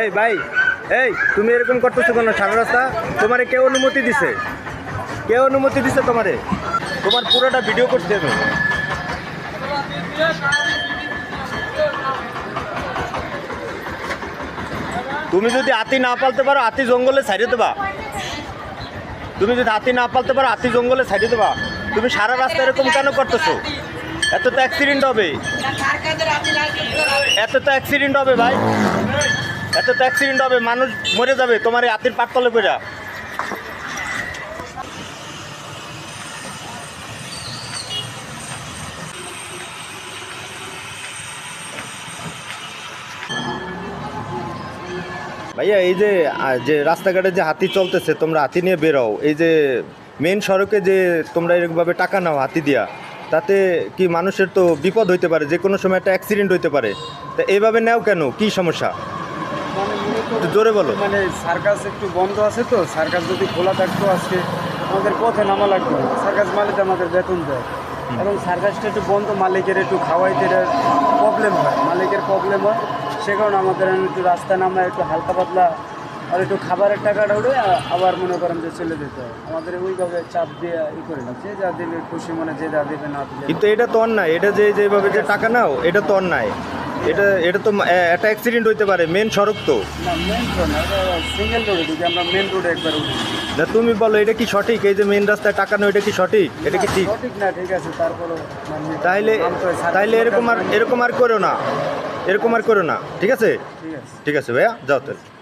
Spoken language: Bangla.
এই ভাই, এই তুমি এরকম করতেছো কেন সারা রাস্তা? তোমারে কে অনুমতি দিছে? কে অনুমতি দিছে তোমারে? তোমার পুরোটা ভিডিও করতে হবে। তুমি যদি হাতি না পালতে পারো হাতি জঙ্গলে ছাড়িয়ে দেবা। তুমি যদি হাতি না পালতে পারো হাতি জঙ্গলে ছাড়িয়ে দেবা। তুমি সারা রাস্তা এরকম কেন করতেছো? এত তো অ্যাক্সিডেন্ট হবে, এত তো অ্যাক্সিডেন্ট হবে ভাই, এত তো অ্যাক্সিডেন্ট হবে, মানুষ মরে যাবে তোমার এই হাতির পাততলে পড়া। ভাইয়া এই যে যে রাস্তাঘাটে যে হাতি চলতেছে, তোমরা হাতি নিয়ে বেরোও, এই যে মেন সড়কে যে তোমরা এরকমভাবে টাকা নাও হাতি দিয়া, তাতে কি মানুষের তো বিপদ হইতে পারে, যে কোনো সময় একটা অ্যাক্সিডেন্ট হইতে পারে। তা এইভাবে নেও কেন, কি সমস্যা? একটু জোরে বলো। মানে সার্কাস একটু বন্ধ আছে তো, সার্কাস যদি খোলা থাকতো আজকে আমাদের পথে নামা লাগতো। সার্কাস মালিক আমাদের বেতন দেয়, এবং সার্কাসটা একটু বন্ধ, মালিকের একটু খাওয়াইতে প্রবলেম হয়, মালিকের প্রবলেম হয়, সে কারণে আমাদের একটু রাস্তায় নামা একটু হালকা পাতলা আর একটু খাবারের টাকাটা উঠে আবার মনে করেন যে চলে যেতে হয়। আমাদের ওইভাবে চাপ দিয়ে করে না, যে যা দেবে খুশি মনে যে যা দেবে না দিলে। কিন্তু এটা তো অন্যায়, এটা যেভাবে যে টাকা নাও এটা তো অন্যায়। এটা তো একটা অ্যাক্সিডেন্ট হইতে পারে, মেন সড়ক তো না, মেন রোড না, এটা সিঙ্গেল রোডে যদি আমরা মেন রোডে একবার উঠি। না। তুমি বলো এটা কি সঠিক? এই যে মেন রাস্তায় টাকা নাও এটা কি সঠিক? এটা কি ঠিক? সঠিক না, ঠিক আছে, তারপরও তাইলে এরকম আর করো না, এরকম আর করো না। ঠিক আছে, ঠিক আছে। ঠিক আছে ভাইয়া, যাও তাহলে।